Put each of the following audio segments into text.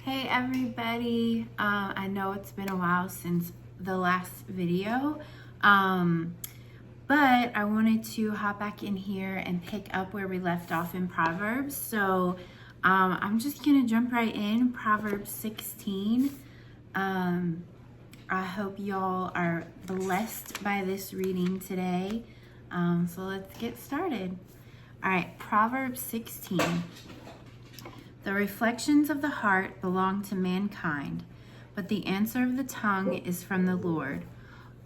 Hey everybody, I know it's been a while since the last video, but I wanted to hop back in here and pick up where we left off in Proverbs. So I'm just gonna jump right in, Proverbs 16. I hope y'all are blessed by this reading today. So let's get started. All right, Proverbs 16. The reflections of the heart belong to mankind, but the answer of the tongue is from the Lord.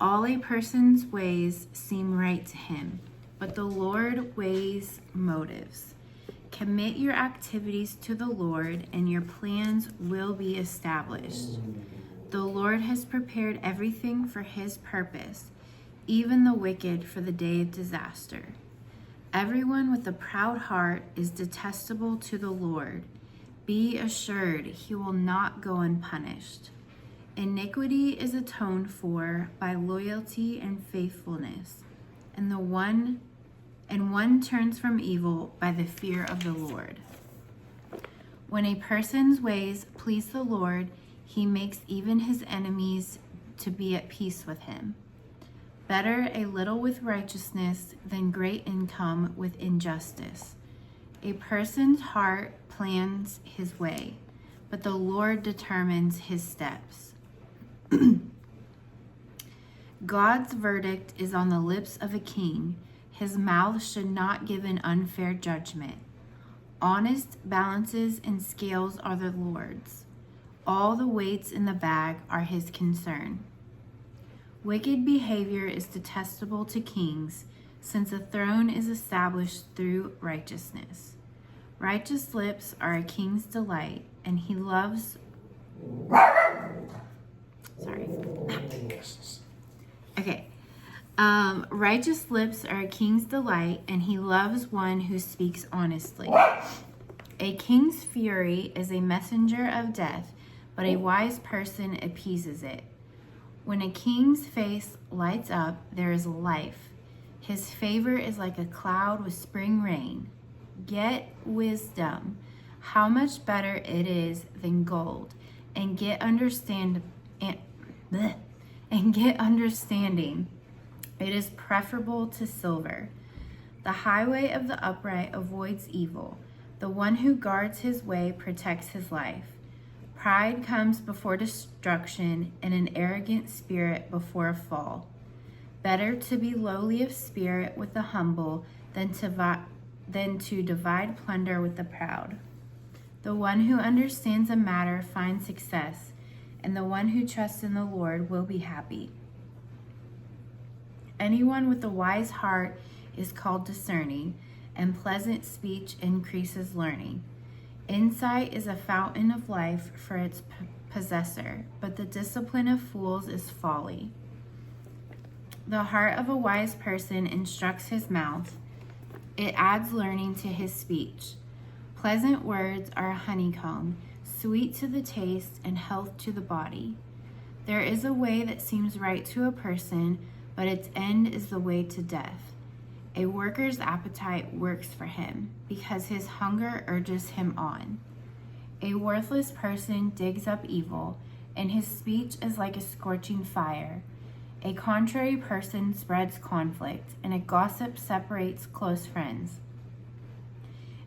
All a person's ways seem right to him, but the Lord weighs motives. Commit your activities to the Lord, and your plans will be established. The Lord has prepared everything for his purpose, even the wicked for the day of disaster. Everyone with a proud heart is detestable to the Lord. Be assured he will not go unpunished. Iniquity is atoned for by loyalty and faithfulness, and one turns from evil by the fear of the Lord. When a person's ways please the Lord, he makes even his enemies to be at peace with him. Better a little with righteousness than great income with injustice. A person's heart plans his way, but the Lord determines his steps. God's verdict is on the lips of a king. His mouth should not give an unfair judgment. Honest balances and scales are the Lord's. All the weights in the bag are his concern. Wicked behavior is detestable to kings, since a throne is established through righteousness. Righteous lips are a king's delight, and he loves... Righteous lips are a king's delight, and he loves one who speaks honestly. A king's fury is a messenger of death, but a wise person appeases it. When a king's face lights up, there is life. His favor is like a cloud with spring rain. Get wisdom, how much better it is than gold, and get understanding. It is preferable to silver. The highway of the upright avoids evil. The one who guards his way protects his life. Pride comes before destruction, and an arrogant spirit before a fall. Better to be lowly of spirit with the humble than to divide plunder with the proud. The one who understands a matter finds success, and the one who trusts in the Lord will be happy. Anyone with a wise heart is called discerning, and pleasant speech increases learning. Insight is a fountain of life for its possessor, but the discipline of fools is folly. The heart of a wise person instructs his mouth. It adds learning to his speech. Pleasant words are a honeycomb, sweet to the taste and health to the body. There is a way that seems right to a person, but its end is the way to death. A worker's appetite works for him, because his hunger urges him on. A worthless person digs up evil, and his speech is like a scorching fire. A contrary person spreads conflict, and a gossip separates close friends.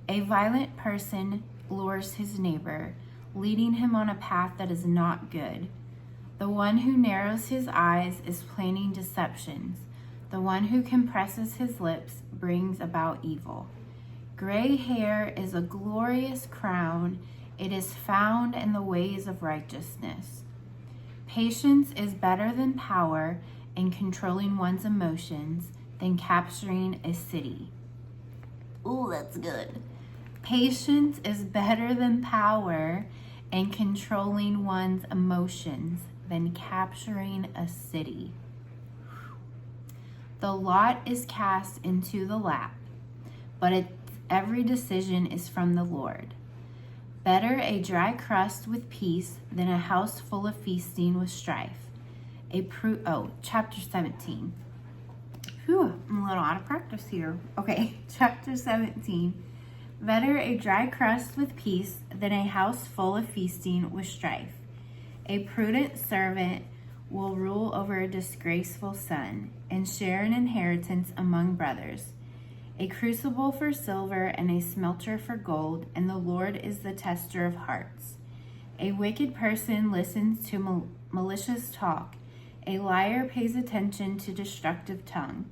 A violent person lures his neighbor, leading him on a path that is not good. The one who narrows his eyes is planning deceptions. The one who compresses his lips brings about evil. Gray hair is a glorious crown. It is found in the ways of righteousness. Patience is better than power, and controlling one's emotions than capturing a city. Ooh, that's good. Patience is better than power, and controlling one's emotions than capturing a city. The lot is cast into the lap, but every decision is from the Lord. Better a dry crust with peace than a house full of feasting with strife. Chapter 17. I'm a little out of practice here. Okay, chapter 17. Better a dry crust with peace than a house full of feasting with strife. A prudent servant will rule over a disgraceful son and share an inheritance among brothers. A crucible for silver and a smelter for gold, and the Lord is the tester of hearts. A wicked person listens to malicious talk. A liar pays attention to destructive tongue.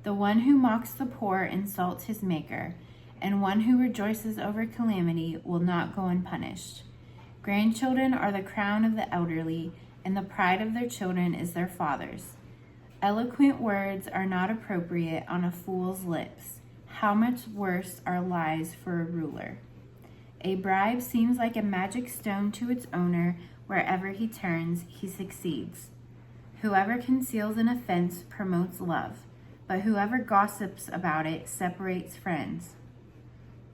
The one who mocks the poor insults his maker, and one who rejoices over calamity will not go unpunished. Grandchildren are the crown of the elderly, and the pride of their children is their fathers. Eloquent words are not appropriate on a fool's lips. How much worse are lies for a ruler? A bribe seems like a magic stone to its owner. Wherever he turns, he succeeds. Whoever conceals an offense promotes love, but whoever gossips about it separates friends.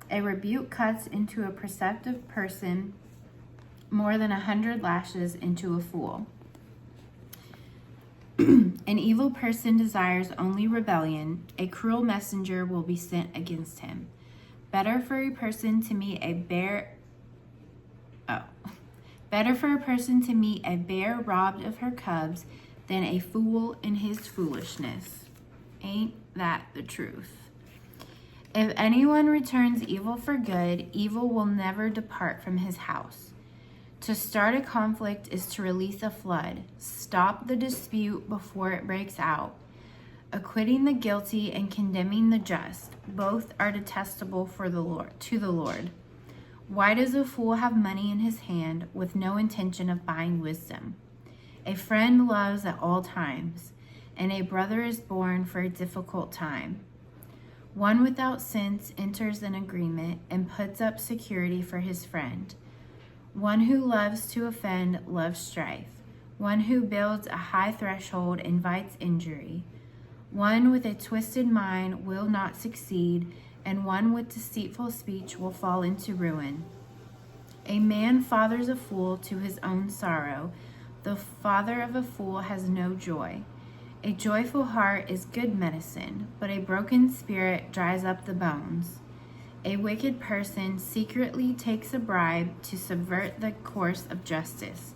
A rebuke cuts into a perceptive person more than 100 lashes into a fool. An evil person desires only rebellion. A cruel messenger will be sent against him. Better for a person to meet a bear robbed of her cubs than a fool in his foolishness. Ain't that the truth? If anyone returns evil for good, evil will never depart from his house. To start a conflict is to release a flood. Stop the dispute before it breaks out. Acquitting the guilty and condemning the just, both are detestable to the Lord. Why does a fool have money in his hand with no intention of buying wisdom? A friend loves at all times, and a brother is born for a difficult time. One without sense enters an agreement and puts up security for his friend. One who loves to offend loves strife. One who builds a high threshold invites injury. One with a twisted mind will not succeed, and one with deceitful speech will fall into ruin. A man fathers a fool to his own sorrow. The father of a fool has no joy. A joyful heart is good medicine, but a broken spirit dries up the bones. A wicked person secretly takes a bribe to subvert the course of justice.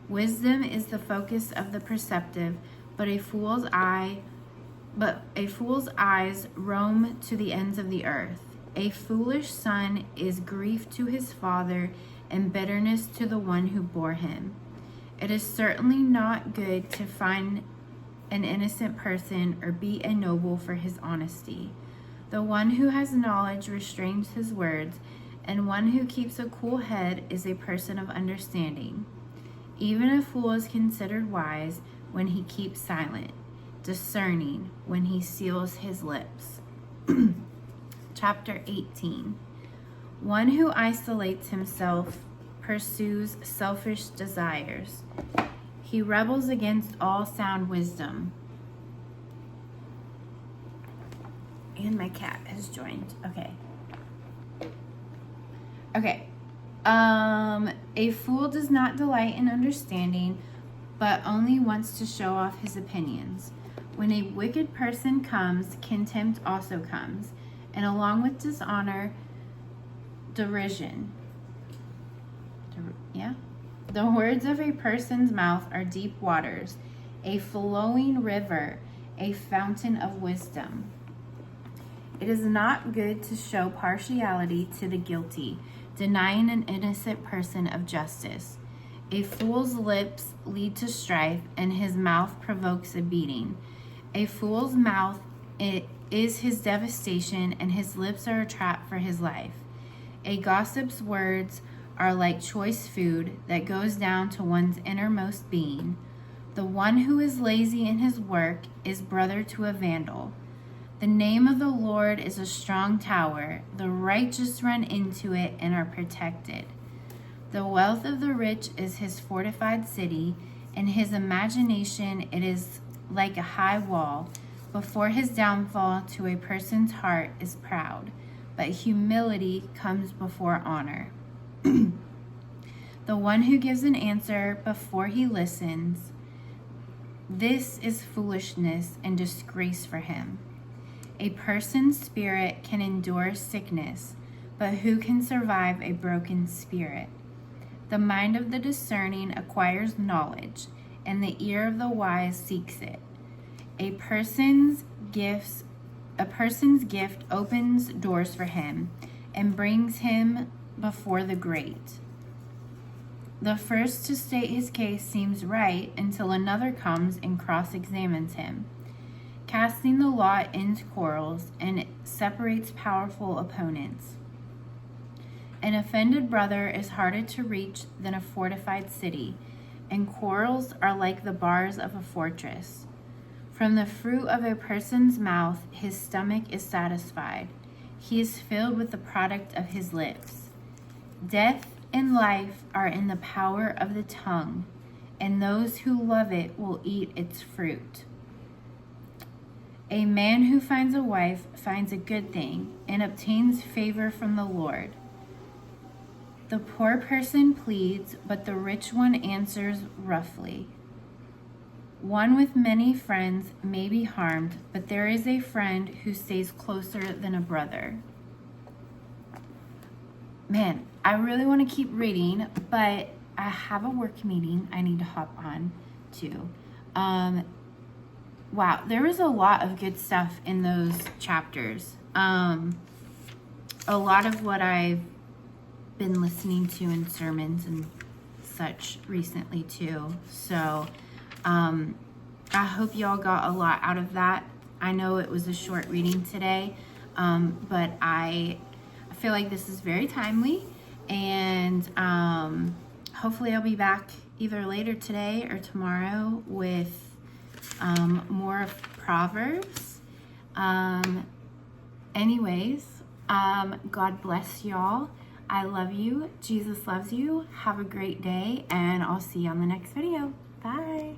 Wisdom is the focus of the perceptive, but a fool's eyes roam to the ends of the earth. A foolish son is grief to his father and bitterness to the one who bore him. It is certainly not good to find an innocent person or beat a noble for his honesty. The one who has knowledge restrains his words, and one who keeps a cool head is a person of understanding. Even a fool is considered wise when he keeps silent, discerning when he seals his lips. Chapter 18. One who isolates himself pursues selfish desires. He rebels against all sound wisdom. And my cat has joined. Okay. A fool does not delight in understanding, but only wants to show off his opinions. When a wicked person comes, contempt also comes, and along with dishonor, derision. The words of a person's mouth are deep waters, a flowing river, a fountain of wisdom. It is not good to show partiality to the guilty, denying an innocent person of justice. A fool's lips lead to strife, and his mouth provokes a beating. A fool's mouth is his devastation, and his lips are a trap for his life. A gossip's words are like choice food that goes down to one's innermost being. The one who is lazy in his work is brother to a vandal. The name of the Lord is a strong tower. The righteous run into it and are protected. The wealth of the rich is his fortified city. In his imagination it is like a high wall. Before his downfall to a person's heart is proud, but humility comes before honor. The one who gives an answer before he listens, this is foolishness and disgrace for him. A person's spirit can endure sickness, but who can survive a broken spirit? The mind of the discerning acquires knowledge, and the ear of the wise seeks it. A person's gift opens doors for him and brings him before the great. The first to state his case seems right until another comes and cross-examines him. Casting the lot ends quarrels and separates powerful opponents. An offended brother is harder to reach than a fortified city, and quarrels are like the bars of a fortress. From the fruit of a person's mouth, his stomach is satisfied. He is filled with the product of his lips. Death and life are in the power of the tongue, and those who love it will eat its fruit. A man who finds a wife finds a good thing and obtains favor from the Lord. The poor person pleads, but the rich one answers roughly. One with many friends may be harmed, but there is a friend who stays closer than a brother. Man, I really want to keep reading, but I have a work meeting I need to hop on to. Wow, there was a lot of good stuff in those chapters. A lot of what I've been listening to in sermons and such recently too. So I hope y'all got a lot out of that. I know it was a short reading today, but I feel like this is very timely, and hopefully I'll be back either later today or tomorrow with more of Proverbs. Anyways, God bless y'all. I love you. Jesus loves you. Have a great day, and I'll see you on the next video. Bye.